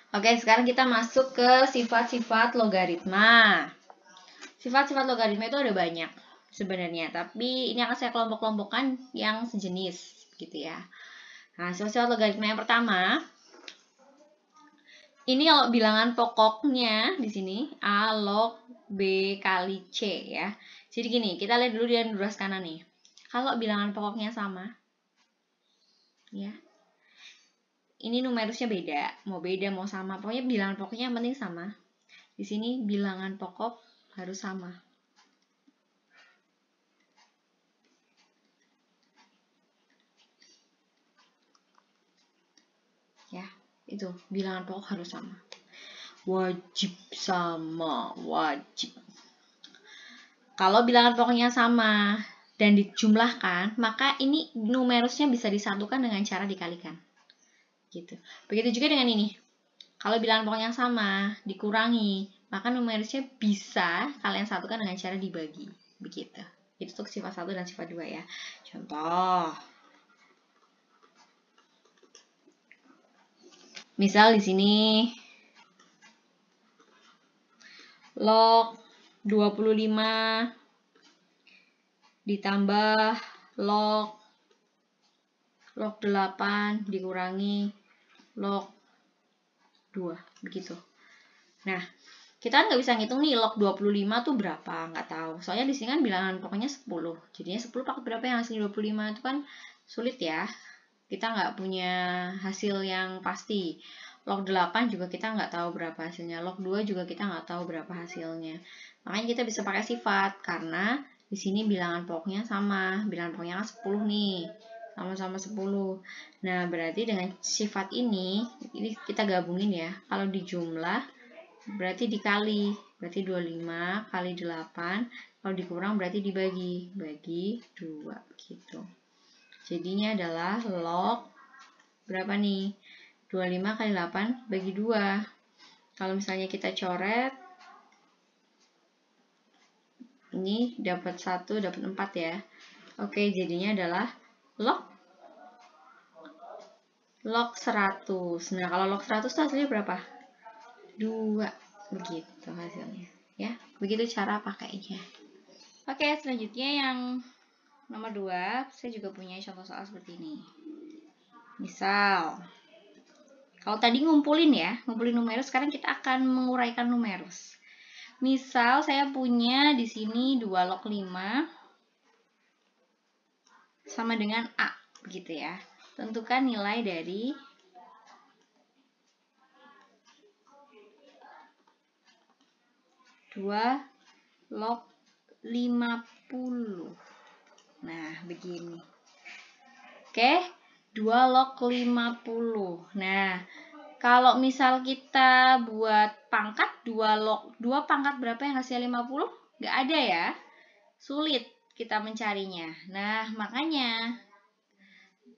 Oke, sekarang kita masuk ke sifat-sifat logaritma. Sifat-sifat logaritma itu ada banyak sebenarnya, tapi ini akan saya kelompok-kelompokkan yang sejenis gitu ya. Nah, sifat-sifat logaritma yang pertama, ini kalau bilangan pokoknya di sini A log B kali C ya. Jadi gini, kita lihat dulu di ruas kanan nih. Kalau bilangan pokoknya sama, ya. Ini numerusnya beda, mau sama, pokoknya bilangan pokoknya yang penting sama. Di sini bilangan pokok harus sama. Ya, itu bilangan pokok harus sama. Wajib sama, wajib. Kalau bilangan pokoknya sama dan dijumlahkan, maka ini numerusnya bisa disatukan dengan cara dikalikan. Gitu. Begitu juga dengan ini. Kalau bilangan pokoknya sama, dikurangi, maka numerusnya bisa kalian satukan dengan cara dibagi. Begitu. Itu untuk sifat 1 dan sifat 2 ya. Contoh. Misal di sini log 25 ditambah log 8 dikurangi log 2, begitu. Nah, kita nggak bisa ngitung nih log 25 tuh berapa, nggak tahu. Soalnya di sini kan bilangan pokoknya 10. Jadinya 10 pakai berapa yang hasil 25 itu kan sulit ya. Kita nggak punya hasil yang pasti. Log 8 juga kita nggak tahu berapa hasilnya. Log 2 juga kita nggak tahu berapa hasilnya. Makanya kita bisa pakai sifat, karena di sini bilangan pokoknya sama. Bilangan pokoknya kan 10 nih. Sama-sama 10. Nah, berarti dengan sifat ini kita gabungin ya. Kalau dijumlah, berarti dikali. Berarti 25 kali 8. Kalau dikurang berarti dibagi. Bagi 2 gitu. Jadinya adalah log berapa nih? 25 kali 8 bagi 2. Kalau misalnya kita coret, ini dapat 1, dapat 4 ya. Oke, jadinya adalah log 100. Nah, kalau log 100 itu hasilnya berapa? 2. Begitu hasilnya. Ya, begitu cara pakainya. Oke, selanjutnya yang nomor 2, saya juga punya contoh soal seperti ini. Misal, kalau tadi ngumpulin numerus, sekarang kita akan menguraikan numerus. Misal saya punya di sini 2 log 5 sama dengan A, begitu ya. Tentukan nilai dari dua log 50. Nah, begini. Oke, 2 log 50. Nah, kalau misal kita buat pangkat 2 pangkat berapa yang hasilnya 50? Nggak ada ya. Sulit kita mencarinya. Nah, makanya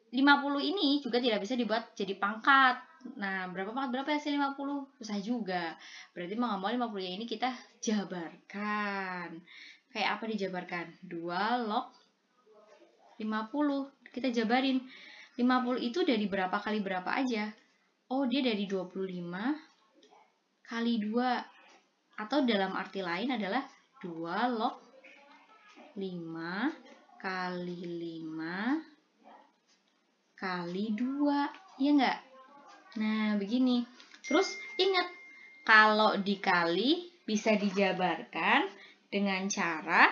50 ini juga tidak bisa dibuat jadi pangkat. Nah, berapa pangkat berapa hasil 50? Susah juga. Berarti mau nggak mau 50 ini kita jabarkan. Kayak apa dijabarkan? 2 log 50. Kita jabarin. 50 itu dari berapa kali berapa aja? Oh, dia dari 25 kali 2. Atau dalam arti lain adalah 2 log 5 kali 5 kali 2. Iya nggak? Nah, begini. Terus ingat, kalau dikali bisa dijabarkan dengan cara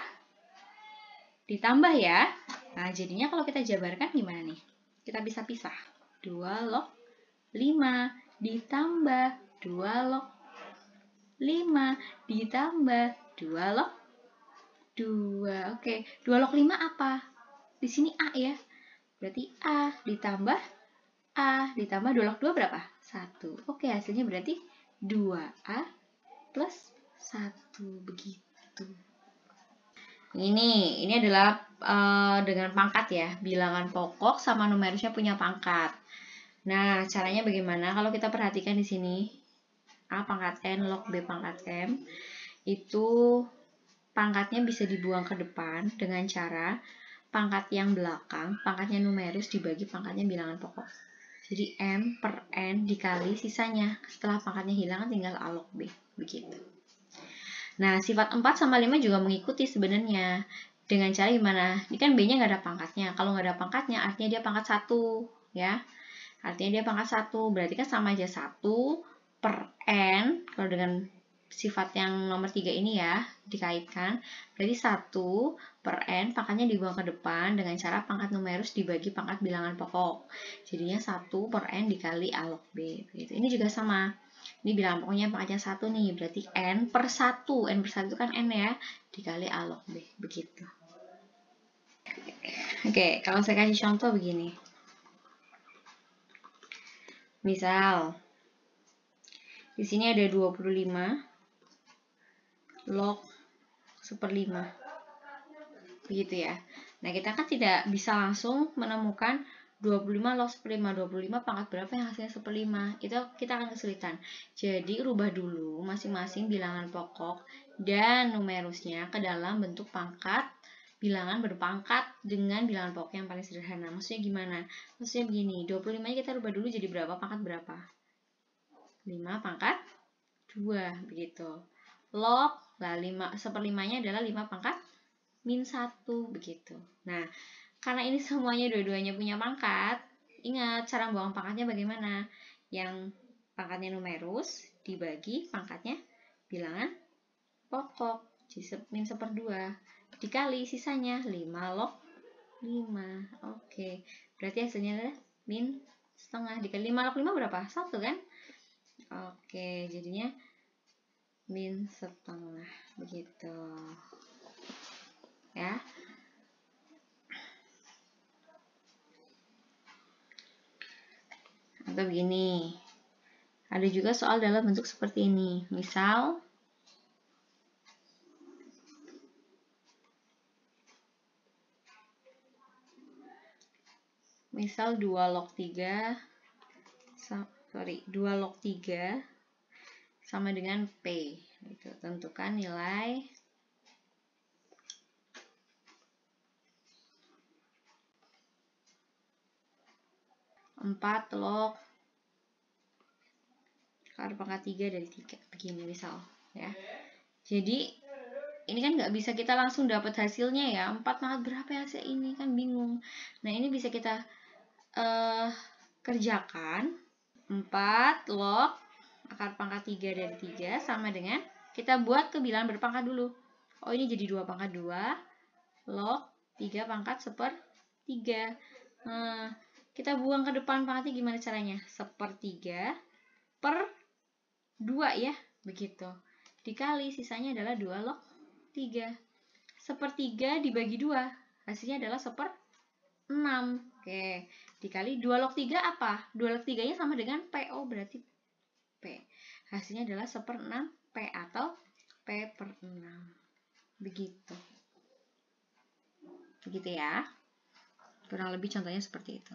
ditambah ya. Nah, jadinya kalau kita jabarkan gimana nih? Kita bisa pisah. 2 log 5 ditambah 2 log 5 ditambah 2 log 2. Oke, 2 log 5 apa? Di sini A ya. Berarti A ditambah 2 log 2 berapa? 1. Oke, hasilnya berarti 2A plus 1. Begitu. Ini adalah dengan pangkat ya. Bilangan pokok sama numerusnya punya pangkat. Nah, caranya bagaimana? Kalau kita perhatikan di sini, A pangkat N log B pangkat M, itu pangkatnya bisa dibuang ke depan dengan cara pangkat yang belakang, pangkatnya numerus dibagi pangkatnya bilangan pokok. Jadi M per N dikali sisanya. Setelah pangkatnya hilang tinggal A log B. Begitu. Nah, sifat 4 sama 5 juga mengikuti sebenarnya. Dengan cara gimana? Ini kan B-nya nggak ada pangkatnya. Kalau nggak ada pangkatnya, artinya dia pangkat 1. Ya. Artinya dia pangkat 1. Berarti kan sama aja 1 per N. Kalau dengan sifat yang nomor 3 ini ya, dikaitkan. Berarti 1 per N, pangkatnya dibuang ke depan dengan cara pangkat numerus dibagi pangkat bilangan pokok. Jadinya 1 per N dikali A log B. Begitu. Ini juga sama. Ini bilangan pokoknya pangkatnya 1 nih, berarti N per 1. N per 1 kan N ya, dikali A log B. Begitu. Oke, kalau saya kasih contoh begini. Misal, di sini ada 25 log 1/5. Begitu ya. Nah, kita kan tidak bisa langsung menemukan 25 log 1/5. 25 pangkat berapa yang hasilnya 1/5? Itu kita akan kesulitan. Jadi, rubah dulu masing-masing bilangan pokok dan numerusnya ke dalam bentuk pangkat bilangan berpangkat dengan bilangan pokok yang paling sederhana. Maksudnya gimana? Maksudnya begini, 25-nya kita rubah dulu jadi berapa? Pangkat berapa? 5 pangkat 2, begitu. Log, lah 1/5-nya adalah 5 pangkat min 1, begitu. Nah, karena ini semuanya dua-duanya punya pangkat, ingat cara buang pangkatnya bagaimana? Yang pangkatnya numerus dibagi pangkatnya bilangan pokok, jadi min 1/2. Dikali sisanya 5 log 5. Oke, berarti hasilnya adalah min setengah. Dikali 5 log 5 berapa? 1 kan? Oke, jadinya min setengah. Begitu. Ya. Atau begini. Ada juga soal dalam bentuk seperti ini. Misal 2 log 3 sama dengan P. Gitu. Tentukan nilai empat log akar pangkat 3 dari 3. Begini misal. Ya. Jadi, ini kan nggak bisa kita langsung dapat hasilnya ya. 4 pangkat berapa ya hasil ini? Kan bingung. Nah, ini bisa kita kerjakan. 4 log akar pangkat 3 dari 3 sama dengan, kita buat ke bilangan berpangkat dulu. Oh, ini jadi 2 pangkat 2 log 3 pangkat 1/3. Nah, kita buang ke depan pangkatnya gimana caranya? 1/3 per 2 ya, begitu. Dikali sisanya adalah 2 log 3. 1/3 dibagi 2, hasilnya adalah 1/6. Oke, dikali 2 log 3 apa? 2 log 3-nya sama dengan P. Oh, berarti P. Hasilnya adalah 1/6 P atau P/6. Begitu. Begitu ya. Kurang lebih contohnya seperti itu.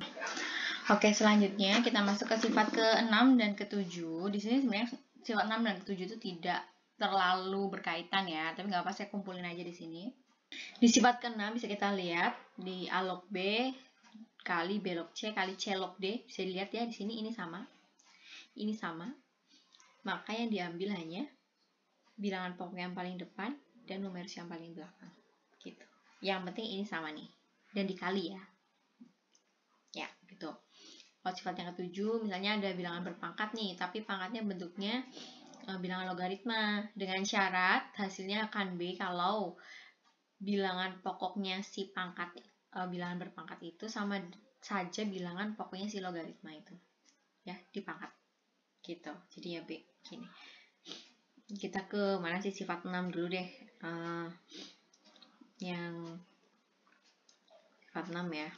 Oke, selanjutnya kita masuk ke sifat ke-6 dan ke-7. Di sini sebenarnya sifat 6 dan ke-7 itu tidak terlalu berkaitan ya, tapi nggak apa, saya kumpulin aja di sini. Di sifat ke-6 bisa kita lihat di A log B kali B log C kali C log D. Bisa dilihat ya di sini ini sama. Ini sama. Maka yang diambil hanya bilangan pokok yang paling depan dan numerus yang paling belakang. Gitu. Yang penting ini sama nih. Dan dikali ya. Ya, gitu. Kalau sifat yang ke-7 misalnya ada bilangan berpangkat nih, tapi pangkatnya bentuknya bilangan logaritma dengan syarat hasilnya akan B kalau bilangan pokoknya si pangkat bilangan berpangkat itu sama saja bilangan pokoknya si logaritma itu. Ya, dipangkat. Gitu. Jadi ya B gini. Kita ke mana sih sifat 6 dulu deh. Yang sifat 6 ya.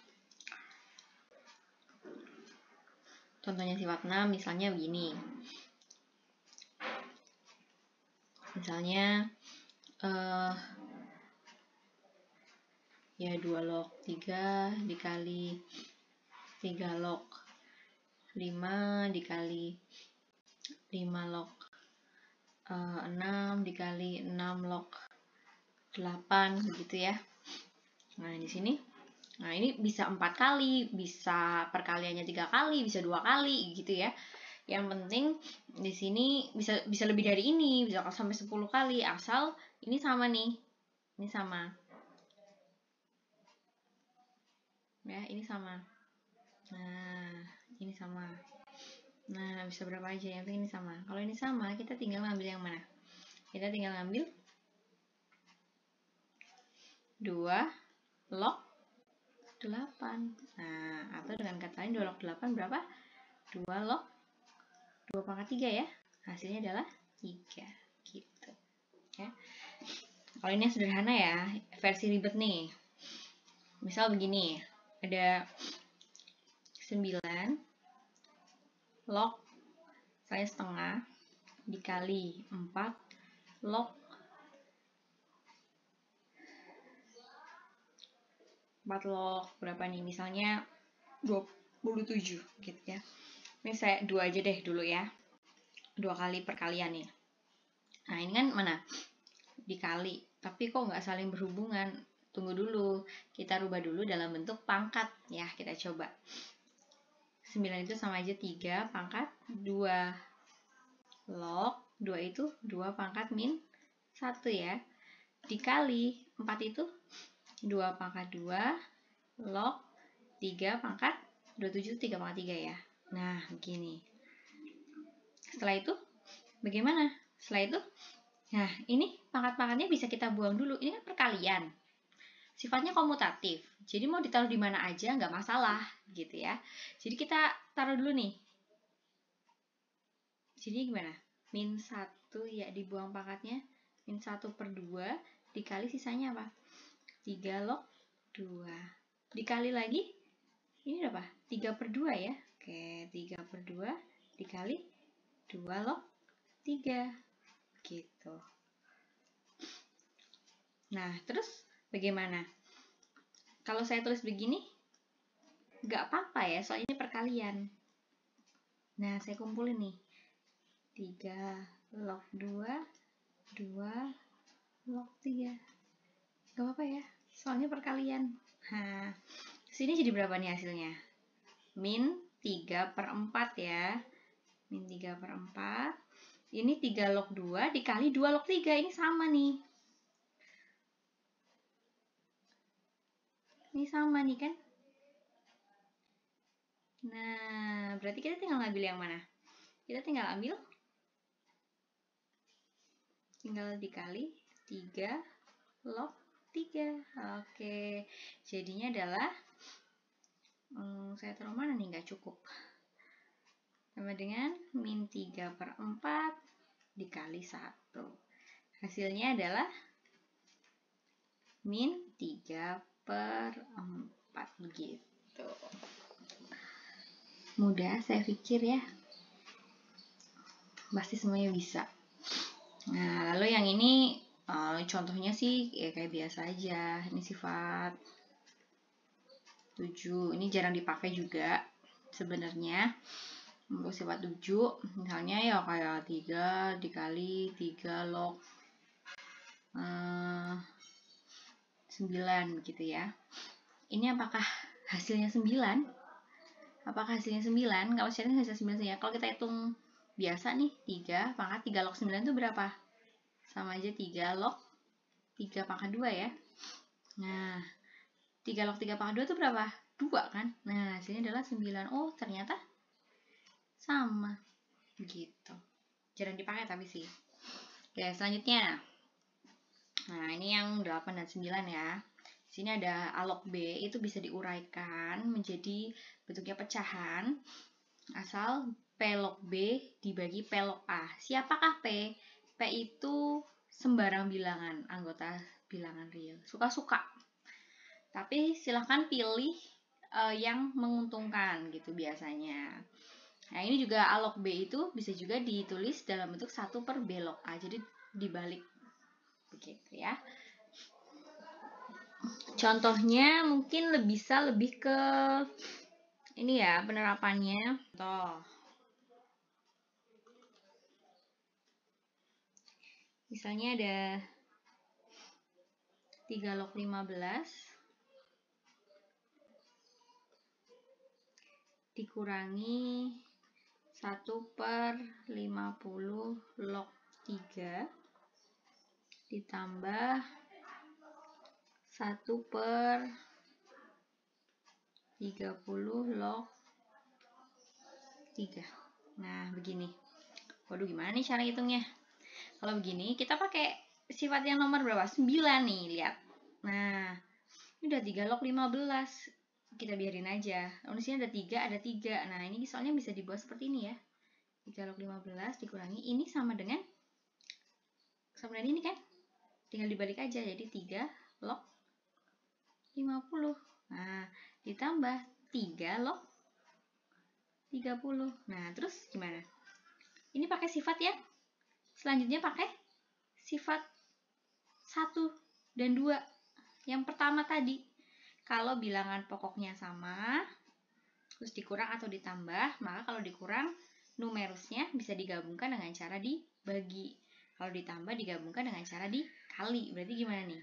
Contohnya sifat 6 misalnya begini. Misalnya ya 2 log 3 dikali 3 log 5 dikali 5 log 6 dikali 6 log 8 begitu ya. Nah, di sini Nah, ini bisa 4 kali, bisa perkaliannya 3 kali, bisa 2 kali gitu ya. Yang penting di sini bisa lebih dari ini, bisa sampai 10 kali, asal ini sama nih. Ini sama. Ya, ini sama. Nah, ini sama. Nah, bisa berapa aja, yang penting ini sama. Kalau ini sama, kita tinggal ngambil yang mana? Kita tinggal ngambil 2 log 8. Nah, atau dengan kata lain 2 log 8 berapa? 2 log 2 pangkat 3 ya. Hasilnya adalah 3 gitu. Ya. Kalau ini sederhana ya, versi ribet nih. Misal begini, ada 9 log saya setengah dikali 4 log 4 log berapa nih? Misalnya 27 gitu ya. Ini saya 2 aja deh dulu ya. 2 kali perkalian nih. Nah, ini kan mana? Dikali. Tapi kok nggak saling berhubungan? Tunggu dulu. Kita rubah dulu dalam bentuk pangkat. Ya, kita coba. 9 itu sama aja 3 pangkat 2. Log 2 itu 2 pangkat min 1 ya. Dikali 4 itu 2 pangkat 2 log 3 pangkat 27 3 pangkat 3 ya. Nah, begini. Setelah itu bagaimana? Setelah itu, nah ini pangkat-pangkatnya bisa kita buang dulu. Ini kan perkalian. Sifatnya komutatif. Jadi mau ditaruh di mana aja nggak masalah gitu ya. Jadi kita taruh dulu nih. Jadi gimana? Min 1 ya dibuang pangkatnya. Min 1/2 dikali sisanya apa? 3 log 2. Dikali lagi, ini berapa? 3/2 ya. Oke, 3/2 dikali 2 log 3. Gitu. Nah, terus bagaimana? Kalau saya tulis begini, nggak apa-apa ya, soalnya ini perkalian. Nah, saya kumpulin nih. 3 log 2, 2 log 3. Nggak apa-apa ya, soalnya perkalian. Nah, sini jadi berapa nih hasilnya? Min 3/4 ya. Min 3/4. Ini 3 log 2 dikali 2 log 3. Ini sama nih. Ini sama nih kan? Nah, berarti kita tinggal ngambil yang mana? Kita tinggal ambil. Tinggal dikali 3 log 3. Oke. Jadinya adalah saya taruh mana nih, nggak cukup. Sama dengan min 3/4 dikali 1. Hasilnya adalah min 3/4 begitu. Mudah, saya pikir ya. Pasti semuanya bisa. Nah, lalu yang ini contohnya sih ya kayak biasa aja. Ini sifat 7. Ini jarang dipakai juga sebenarnya. Untuk sifat 7, misalnya ya kayak 3 dikali 3 log 9 gitu ya. Ini apakah hasilnya 9? Apakah hasilnya 9? Kalau saya hasilnya 9 ya. Kalau kita hitung biasa nih, 3 pangkat 3 log 9 itu berapa? Sama aja 3 log 3 pangkat 2 ya. Nah, 3 log 3 pangkat 2 itu berapa? 2 kan? Nah, hasilnya adalah 9. Oh, ternyata sama. Gitu. Jarang dipakai tapi sih. Oke, selanjutnya. Nah, ini yang 8 dan 9 ya. Di sini ada A log B, itu bisa diuraikan menjadi bentuknya pecahan. Asal P log B dibagi P log A. Siapakah P? P itu sembarang bilangan, anggota bilangan real. Suka-suka. Tapi silahkan pilih yang menguntungkan gitu biasanya. Nah, ini juga A log B itu bisa juga ditulis dalam bentuk 1/B log A. Jadi dibalik begitu ya. Contohnya mungkin bisa lebih ke ini ya penerapannya. Contoh. Misalnya ada 3 log 15 dikurangi 1/50 log 3 ditambah 1/30 log 3. Nah, begini. Waduh, gimana nih cara hitungnya? Kalau begini, kita pakai sifat yang nomor berapa? 9 nih, lihat. Nah, ini udah 3 log 15. Kita biarin aja. Di sini ada 3, ada 3. Nah, ini soalnya bisa dibuat seperti ini ya. 3 log 15 dikurangi. Ini sama dengan ini kan? Tinggal dibalik aja. Jadi 3 log 50. Nah, ditambah 3 log 30. Nah, terus gimana? Ini pakai sifat ya. Selanjutnya pakai sifat 1 dan 2. Yang pertama tadi, kalau bilangan pokoknya sama, terus dikurang atau ditambah, maka kalau dikurang, numerusnya bisa digabungkan dengan cara dibagi. Kalau ditambah, digabungkan dengan cara dikali. Berarti gimana nih?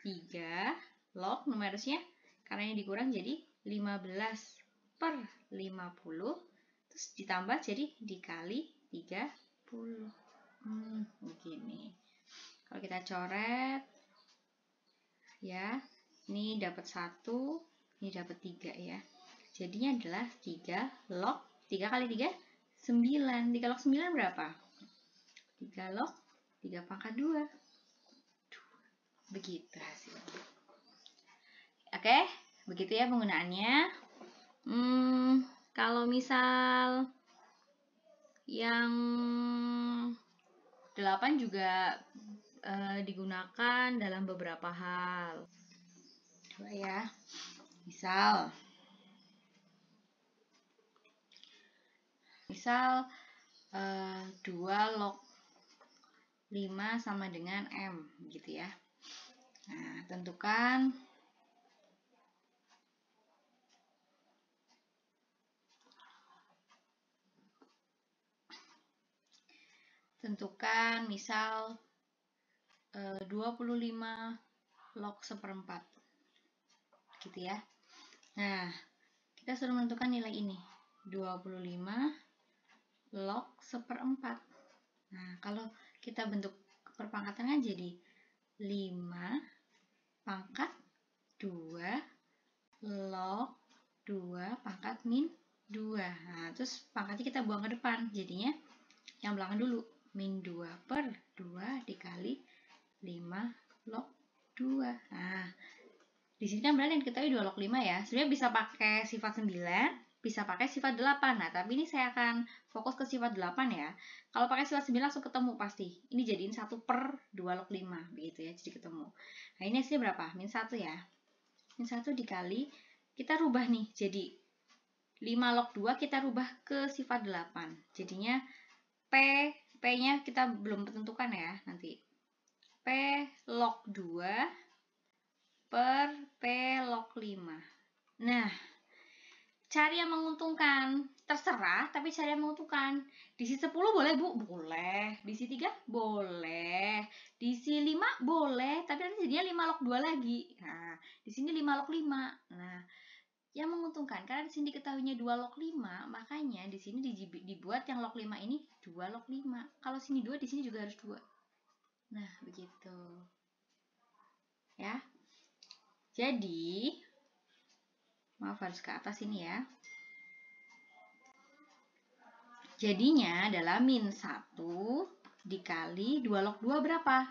3 log numerusnya, karena ini dikurang jadi 15/50, terus ditambah jadi dikali 30. Begini. Kalau kita coret, ya, ini dapat 1, ini dapat 3 ya. Jadinya adalah 3 log 3 kali 3, 9. 3 log 9 berapa? 3 log 3 pangkat 2. Begitu hasilnya. Oke, begitu ya penggunaannya. Kalau misal yang 8 juga digunakan dalam beberapa hal. Coba ya. Misal 2 log 5 sama dengan M gitu ya. Nah, tentukan misal 25 log 1/4 gitu ya. Nah, kita sudah menentukan nilai ini 25 log 1/4. Nah, kalau kita bentuk perpangkatan kan jadi 5 pangkat 2 log 2 pangkat min 2. Nah, terus pangkatnya kita buang ke depan. Jadinya yang belakang dulu. Min 2/2 dikali 5 log 2. Nah, di sini kan berarti yang diketahui 2 log 5 ya. Sebenarnya bisa pakai sifat 9, bisa pakai sifat 8. Nah, tapi ini saya akan fokus ke sifat 8 ya. Kalau pakai sifat 9 langsung ketemu pasti. Ini jadiin 1/2 log 5. Begitu ya, jadi ketemu. Nah, ini hasilnya berapa? Min 1 ya. Min 1 dikali, kita rubah nih. Jadi, 5 log 2 kita rubah ke sifat 8. Jadinya, P-nya kita belum tentukan ya nanti. P log 2 per P log 5. Nah, cari yang menguntungkan. Terserah, tapi cari yang menguntungkan. Diisi 10 boleh, Bu? Boleh. Diisi 3? Boleh. Diisi 5? Boleh. Tapi nanti jadinya 5 log 2 lagi. Nah, di sini 5 log 5. Nah, yang menguntungkan, karena di sini diketahuinya 2 log 5, makanya di sini dibuat yang log 5 ini 2 log 5. Kalau sini 2, di sini juga harus 2. Nah, begitu. Ya. Jadi, maaf harus ke atas ini ya. Jadinya adalah min 1 dikali 2 log 2 berapa?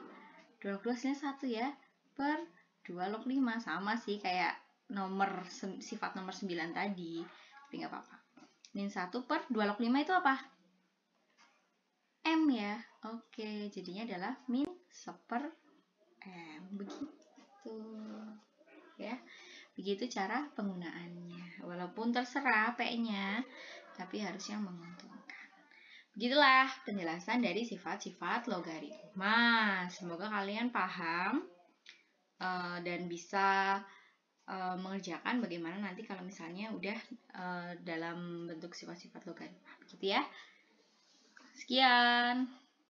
2 log 2 hasilnya 1 ya. Per 2 log 5. Sama sih kayak sifat nomor 9 tadi. Tapi nggak apa-apa. Min 1 per 2 log 5 itu apa? M ya. Oke, jadinya adalah min 1/M. Begitu. Ya. Begitu cara penggunaannya. Walaupun terserah P-nya, tapi harus yang menguntungkan. Begitulah penjelasan dari sifat-sifat logaritma. Semoga kalian paham dan bisa mengerjakan bagaimana nanti kalau misalnya udah dalam bentuk sifat-sifat logaritma. Begitu ya. Sekian.